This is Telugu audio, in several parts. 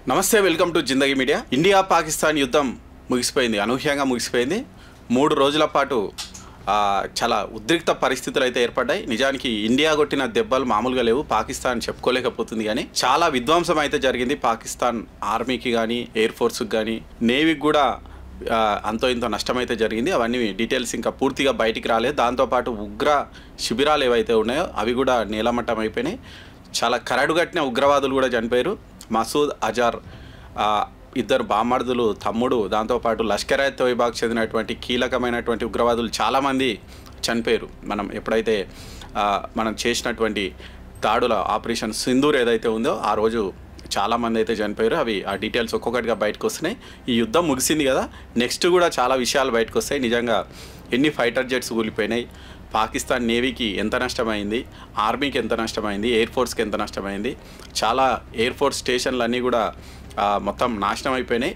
నమస్తే, welcome to Zindagi media. India Pakistan యుద్ధం ముగిసిపోయింది, అనూహ్యంగా ముగిసిపోయింది. 3 రోజుల పాటు చాలా ఉద్రిక్త పరిస్థితులు అయితే ఏర్పడ్డాయి. నిజానికి ఇండియా కొట్టిన దెబ్బలు మామూలుగా లేవు, పాకిస్తాన్ చెప్పుకోలేకపోతుంది. కానీ చాలా విధ్వంసం అయితే జరిగింది పాకిస్తాన్ ఆర్మీకి కానీ, ఎయిర్ ఫోర్స్కి కానీ, నేవీకి కూడా అంతో ఇంతో నష్టమైతే జరిగింది. అవన్నీ డీటెయిల్స్ ఇంకా పూర్తిగా బయటికి రాలేదు. దాంతోపాటు ఉగ్ర శిబిరాలు ఏవైతే ఉన్నాయో అవి కూడా నేలమట్టం అయిపోయినాయి. చాలా కరడుగట్టిన ఉగ్రవాదులు కూడా చనిపోయారు. మసూద్ అజార్, ఇద్దరు బామర్దులు, తమ్ముడు, దాంతోపాటు లష్కర్ ఎ తోయిబాకు చెందినటువంటి కీలకమైనటువంటి ఉగ్రవాదులు చాలామంది చనిపోయారు. మనం ఎప్పుడైతే మనం చేసినటువంటి దాడుల ఆపరేషన్ సింధూర్ ఏదైతే ఉందో ఆ రోజు చాలామంది అయితే చనిపోయారు. ఆ డీటెయిల్స్ ఒక్కొక్కటిగా బయటకు వస్తున్నాయి. ఈ యుద్ధం ముగిసింది కదా, నెక్స్ట్ కూడా చాలా విషయాలు బయటకు వస్తాయి. నిజంగా ఎన్ని ఫైటర్ జెట్స్ కూలిపోయినాయి, పాకిస్తాన్ నేవీకి ఎంత నష్టమైంది, ఆర్మీకి ఎంత నష్టమైంది, ఎయిర్ ఫోర్స్కి ఎంత నష్టమైంది, చాలా ఎయిర్ ఫోర్స్ స్టేషన్లు అన్నీ కూడా మొత్తం నాశనం అయిపోయినాయి.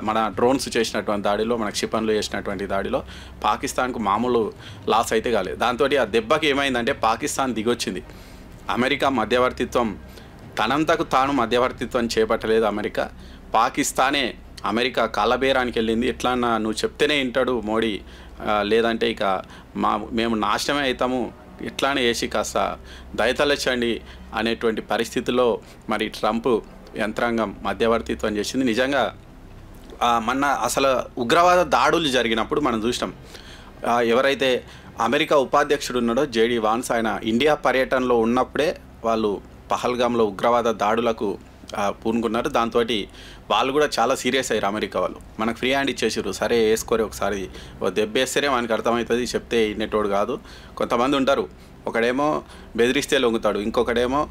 మన డ్రోన్స్ చేసినటువంటి దాడిలో, మన క్షిపణులు చేసినటువంటి దాడిలో పాకిస్తాన్కు మామూలు లాస్ అయితే కాలేదు. దాంతో ఆ దెబ్బకి ఏమైందంటే పాకిస్తాన్ దిగొచ్చింది. అమెరికా మధ్యవర్తిత్వం, తనంతకు తాను మధ్యవర్తిత్వం చేపట్టలేదు అమెరికా. పాకిస్తానే అమెరికా కాళ్ళబేరానికి వెళ్ళింది. ఎట్లా నువ్వు చెప్తేనే వింటాడు మోడీ, లేదంటే ఇక మేము నాశనమే అవుతాము, ఇట్లానే వేసి కాస్త దయతలచండి అనేటువంటి పరిస్థితిలో మరి ట్రంప్ యంత్రాంగం మధ్యవర్తిత్వం చేసింది. నిజంగా మొన్న అసలు ఉగ్రవాద దాడులు జరిగినప్పుడు మనం చూసినాం. ఎవరైతే అమెరికా ఉపాధ్యక్షుడు ఉన్నాడో జేడీ వాన్స్, ఆయన ఇండియా పర్యటనలో ఉన్నప్పుడే వాళ్ళు పహల్గామ్లో ఉగ్రవాద దాడులకు పూనుకున్నారు. దాంతో వాళ్ళు కూడా చాలా సీరియస్ అయ్యారు. అమెరికా వాళ్ళు మనకు ఫ్రీ హ్యాండ్ ఇచ్చేసారు, సరే వేసుకొని ఒకసారి దెబ్బేస్తేనే మనకు అర్థమవుతుంది, చెప్తే ఇన్నెటోడు కాదు. కొంతమంది ఉంటారు, ఒకడేమో బెదిరిస్తే లొంగుతాడు, ఇంకొకడేమో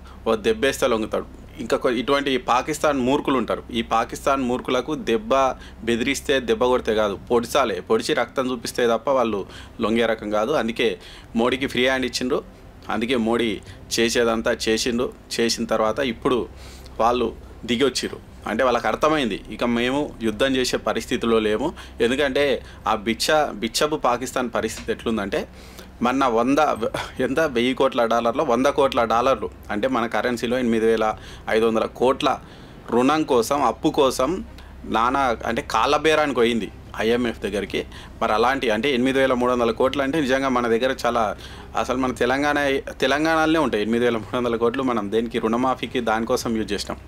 దెబ్బేస్తే లొంగుతాడు. ఇంకా ఇటువంటి పాకిస్తాన్ మూర్ఖులు ఉంటారు. ఈ పాకిస్తాన్ మూర్ఖులకు బెదిరిస్తే దెబ్బ కొడితే కాదు, పొడిచి రక్తం చూపిస్తే తప్ప వాళ్ళు లొంగే రకం కాదు. అందుకే మోడీకి ఫ్రీ హ్యాండ్ ఇచ్చిండ్రు. అందుకే మోడీ చేసేదంతా చేసిన తర్వాత ఇప్పుడు వాళ్ళు దిగి వచ్చిర్రు. అంటే వాళ్ళకి అర్థమైంది, ఇక మేము యుద్ధం చేసే పరిస్థితిలో లేము. ఎందుకంటే ఆ బిచ్చపు పాకిస్తాన్ పరిస్థితి ఎట్లుందంటే, మొన్న 1000 కోట్ల డాలర్లు, 100 కోట్ల డాలర్లు అంటే మన కరెన్సీలో 8500 కోట్ల రుణం కోసం, అప్పు కోసం అంటే కాళ్ళబేరానికి పోయింది IMF దగ్గరికి. మరి అలాంటి అంటే 8300 కోట్లు అంటే నిజంగా మన దగ్గర చాలా, అసలు మన తెలంగాణలోనే ఉంటాయి 8300 కోట్లు. మనం దేనికి రుణమాఫీకి దానికోసం యూజ్ చేసినాం.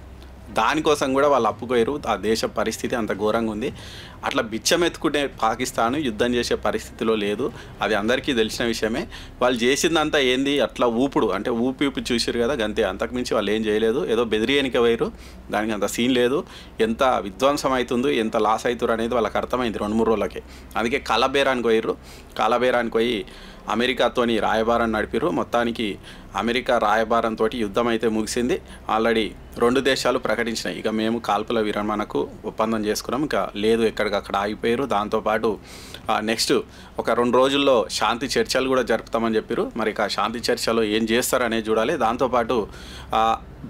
దానికోసం కూడా వాళ్ళు అప్పుకోయారు. ఆ దేశ పరిస్థితి అంత ఘోరంగా ఉంది. అట్లా బిచ్చమెత్తుకుంటే పాకిస్తాన్ యుద్ధం చేసే పరిస్థితిలో లేదు, అది అందరికీ తెలిసిన విషయమే. వాళ్ళు చేసిందంతా ఏంది, అట్లా ఊపుడు, అంటే ఊపి చూసారు కదా, అంతే. అంతకుమించి వాళ్ళు ఏం చేయలేదు. ఏదో బెదిరియనికి పోయారు, దానికి అంత సీన్ లేదు. ఎంత విధ్వంసం అవుతుందో, ఎంత లాస్ అవుతారు అనేది వాళ్ళకి అర్థమైంది 2-3 రోజులకే. అందుకే కాళ్ళబేరానికి పోయి అమెరికాతోని రాయబారం నడిపారు. మొత్తానికి అమెరికా రాయబారంతో యుద్ధం అయితే ముగిసింది. ఆల్రెడీ 2 దేశాలు ప్రకటించినాయి, ఇక మేము కాల్పుల విరమణకు ఒప్పందం చేసుకున్నాం, ఇక లేదు ఎక్కడికక్కడ ఆగిపోయారు. దాంతోపాటు నెక్స్ట్ ఒక 2 రోజుల్లో శాంతి చర్చలు కూడా జరుపుతామని చెప్పారు. మరి ఇక శాంతి చర్చలో ఏం చేస్తారనేది చూడాలి. దాంతోపాటు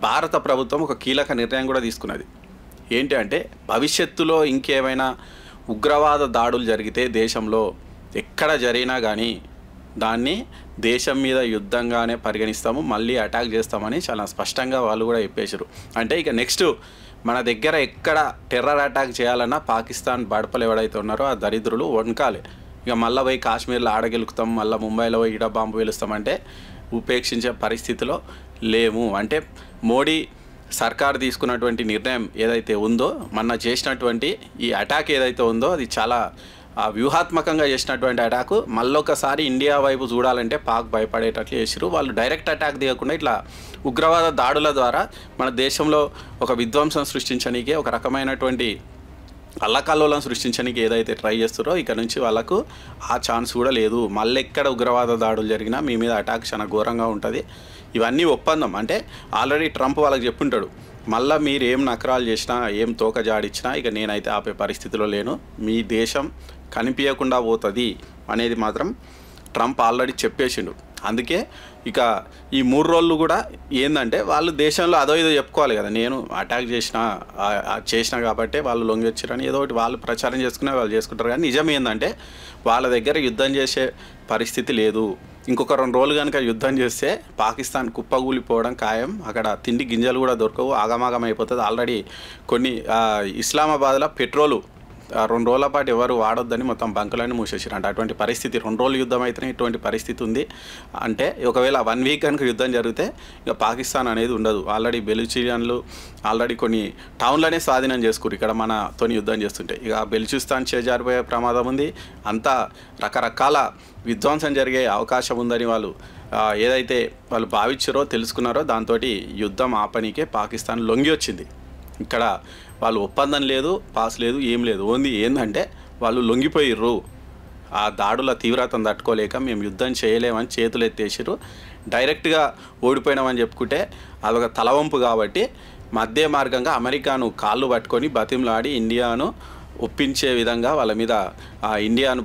భారత ప్రభుత్వం ఒక కీలక నిర్ణయం కూడా తీసుకున్నది. ఏంటి అంటే, భవిష్యత్తులో ఇంకేమైనా ఉగ్రవాద దాడులు జరిగితే దేశంలో ఎక్కడ జరిగినా కానీ దాన్ని దేశం మీద యుద్ధంగానే పరిగణిస్తాము, మళ్ళీ అటాక్ చేస్తామని చాలా స్పష్టంగా వాళ్ళు కూడా చెప్పేశారు. అంటే ఇక నెక్స్ట్ మన దగ్గర ఎక్కడ టెర్రర్ అటాక్ చేయాలన్నా పాకిస్తాన్ బడపలు ఎవడైతే ఉన్నారో ఆ దరిద్రులు వణకాలి. ఇక మళ్ళీ పోయి కాశ్మీర్లో ఆడగెలుకుతాం, మళ్ళీ ముంబైలో పోయి ఈడ బాంబు వేలుస్తామంటే ఉపేక్షించే పరిస్థితిలో లేము. అంటే మోడీ సర్కార్ తీసుకున్నటువంటి నిర్ణయం ఏదైతే ఉందో, మొన్న చేసినటువంటి ఈ అటాక్ ఏదైతే ఉందో, అది చాలా వ్యూహాత్మకంగా చేసినటువంటి అటాకు. మళ్ళొకసారి ఇండియా వైపు చూడాలంటే పాక్ భయపడేటట్లు చేసిరు. వాళ్ళు డైరెక్ట్ అటాక్ దిగకుండా ఇట్లా ఉగ్రవాద దాడుల ద్వారా మన దేశంలో ఒక విధ్వంసం సృష్టించడానికి, ఒక రకమైనటువంటి అల్లకల్లోలం సృష్టించడానికి ఏదైతే ట్రై చేస్తారో, ఇక నుంచి వాళ్ళకు ఆ ఛాన్స్ కూడా లేదు. మళ్ళీ ఎక్కడ ఉగ్రవాద దాడులు జరిగినా మీ మీద అటాక్ చాలా ఘోరంగా ఉంటుంది. ఇవన్నీ ఒప్పందం. అంటే ఆల్రెడీ ట్రంప్ వాళ్ళకి చెప్పుంటాడు, మళ్ళీ మీరు ఏం నకరాలు చేసినా, ఏం తోక జాడిచ్చినా ఇక నేనైతే ఆపే పరిస్థితిలో లేను, మీ దేశం కనిపించకుండా పోతుంది అనేది మాత్రం ట్రంప్ ఆల్రెడీ చెప్పేసిండు. అందుకే ఇక ఈ 3 రోజులు కూడా ఏందంటే వాళ్ళు దేశంలో అదో ఇదో చెప్పుకోవాలి కదా, నేను అటాక్ చేసిన కాబట్టి వాళ్ళు లొంగి వచ్చారని ఏదో ఒకటి వాళ్ళు ప్రచారం చేసుకునే వాళ్ళు చేసుకుంటారు. కానీ నిజం ఏంటంటే వాళ్ళ దగ్గర యుద్ధం చేసే పరిస్థితి లేదు. ఇంకొక 2 రోజులు కనుక యుద్ధం చేస్తే పాకిస్తాన్ కుప్పగూలిపోవడం ఖాయం. అక్కడ తిండి గింజలు కూడా దొరకవు, ఆగమాగం అయిపోతుంది. ఆల్రెడీ కొన్ని ఇస్లామాబాద్లో పెట్రోలు 2 రోజుల పాటు ఎవరు వాడొద్దని మొత్తం బంకులన్నీ మూసేసారంట. అటువంటి పరిస్థితి 2 రోజులు యుద్ధం అయితేనే ఇటువంటి పరిస్థితి ఉంది. అంటే ఒకవేళ 1 వీక్ కనుక యుద్ధం జరిగితే ఇక పాకిస్తాన్ అనేది ఉండదు. ఆల్రెడీ బెలూచియన్లు ఆల్రెడీ కొన్ని టౌన్లనే స్వాధీనం చేసుకురు ఇక్కడ మనతోని యుద్ధం చేస్తుంటే. ఇక బెలూచిస్తాన్ చేజారిపోయే ప్రమాదం ఉంది. అంతా రకరకాల విధ్వంసం జరిగే అవకాశం ఉందని వాళ్ళు ఏదైతే వాళ్ళు భావించారో తెలుసుకున్నారో దాంతో యుద్ధం ఆపనీకే పాకిస్తాన్ లొంగి వచ్చింది. ఇక్కడ వాళ్ళు ఒప్పందం లేదు, పాస్ లేదు, ఏం లేదు. ఓన్లీ ఏంటంటే వాళ్ళు లొంగిపోయిర్రు. ఆ దాడుల తీవ్రతను తట్టుకోలేక మేము యుద్ధం చేయలేమని చేతులు ఎత్తేసిర్రు. డైరెక్ట్గా ఓడిపోయినామని చెప్పుకుంటే అదొక తలవంపు. కాబట్టి మధ్య మార్గంగా అమెరికాను కాళ్ళు పట్టుకొని బతిమలాడి ఇండియాను ఒప్పించే విధంగా వాళ్ళ మీద ఇండియాను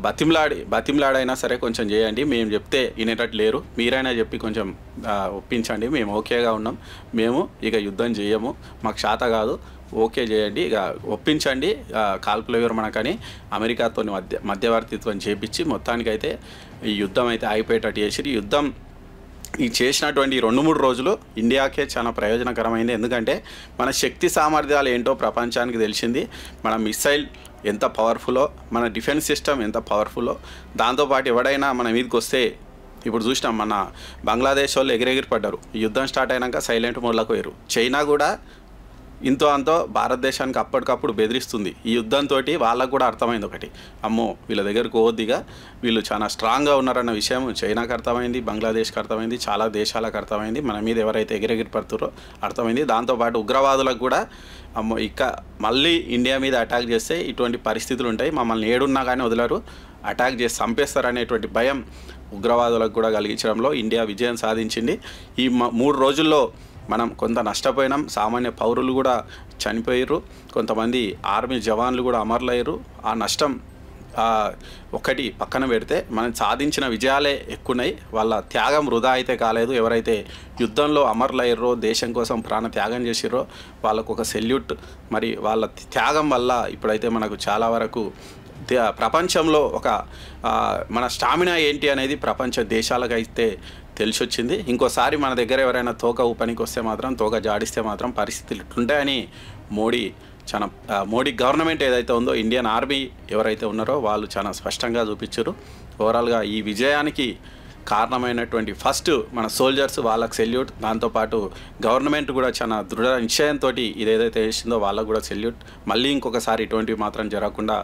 బతిమలాడైనా సరే కొంచెం చేయండి, మేము చెప్తే వినేటట్టు లేరు, మీరైనా చెప్పి కొంచెం ఒప్పించండి, మేము ఓకేగా ఉన్నాం, మేము ఇక యుద్ధం చేయము, మాకు శాత కాదు, ఓకే చేయండి, ఇక ఒప్పించండి కాల్పుల విరమణకని అమెరికాతో మధ్యవర్తిత్వం చేపించి మొత్తానికైతే ఈ యుద్ధం అయితే ఆగిపోయేటట్టు చేసి యుద్ధం ఈ చేసినటువంటి 2-3 రోజులు ఇండియాకే చాలా ప్రయోజనకరమైంది. ఎందుకంటే మన శక్తి సామర్థ్యాలు ఏంటో ప్రపంచానికి తెలిసింది. మన మిసైల్ ఎంత పవర్ఫుల్లో, మన డిఫెన్స్ సిస్టమ్ ఎంత పవర్ఫుల్లో. దాంతోపాటు ఎవడైనా మన మీదకి వస్తే ఇప్పుడు చూసినాం, మన బంగ్లాదేశ్ వాళ్ళు ఎగిరెగిరి పడ్డారు. యుద్ధం స్టార్ట్ అయినాక సైలెంట్ మోడ్లోకి పోయారు. చైనా కూడా ఇంతో అంతో భారతదేశానికి అప్పటికప్పుడు బెదిరిస్తుంది. ఈ యుద్ధంతో వాళ్ళకు కూడా అర్థమైంది ఒకటి, అమ్మో వీళ్ళ దగ్గరకు పోవద్దిగా, వీళ్ళు చాలా స్ట్రాంగ్గా ఉన్నారన్న విషయం చైనాకు అర్థమైంది, బంగ్లాదేశ్కి అర్థమైంది, చాలా దేశాలకు అర్థమైంది. మన మీద ఎవరైతే ఎగిరెగిరి పడుతారో అర్థమైంది. దాంతోపాటు ఉగ్రవాదులకు కూడా అమ్మో మళ్ళీ ఇండియా మీద అటాక్ చేస్తే ఇటువంటి పరిస్థితులు ఉంటాయి, మమ్మల్ని ఏడున్నా కానీ వదలరు, అటాక్ చేసి చంపేస్తారనేటువంటి భయం ఉగ్రవాదులకు కూడా కలిగించడంలో ఇండియా విజయం సాధించింది. ఈ 3 రోజుల్లో మనం కొంత నష్టపోయినాం. సామాన్య పౌరులు కూడా చనిపోయారు, కొంతమంది ఆర్మీ జవాన్లు కూడా అమరులయ్యారు. ఆ నష్టం ఒకటి పక్కన పెడితే మనం సాధించిన విజయాలే ఎక్కున్నాయి. వాళ్ళ త్యాగం వృధా అయితే కాలేదు. ఎవరైతే యుద్ధంలో అమరులయ్యారో, దేశం కోసం ప్రాణ త్యాగం చేసిరో వాళ్ళకు ఒక సెల్యూట్. మరి వాళ్ళ త్యాగం వల్ల ఇప్పుడైతే మనకు చాలా వరకు ప్రపంచంలో ఒక మన స్టామినా ఏంటి అనేది ప్రపంచ దేశాలకైతే తెలిసొచ్చింది. ఇంకోసారి మన దగ్గర ఎవరైనా తోక ఊపనికి వస్తే మాత్రం, తోక జాడిస్తే మాత్రం పరిస్థితులు ఇట్లుంటాయని మోడీ గవర్నమెంట్ ఏదైతే ఉందో, ఇండియన్ ఆర్మీ ఎవరైతే ఉన్నారో వాళ్ళు చాలా స్పష్టంగా చూపించారు. ఓవరాల్గా ఈ విజయానికి కారణమైనటువంటి ఫస్ట్ మన సోల్జర్స్, వాళ్ళకి సెల్యూట్. దాంతోపాటు గవర్నమెంట్ కూడా చాలా దృఢ నిశ్చయంతో ఇదేదైతే చేసిందో వాళ్ళకు కూడా సెల్యూట్. మళ్ళీ ఇంకొకసారి ఇటువంటివి మాత్రం జరగకుండా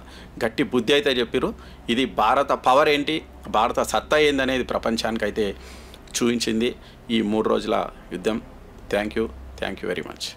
గట్టి బుద్ధి అయితే చెప్పారు. ఇది భారత పవర్ ఏంటి, భారత సత్తా ఏందనేది ప్రపంచానికైతే చూపించింది ఈ 3 రోజుల యుద్ధం. Thank you very much.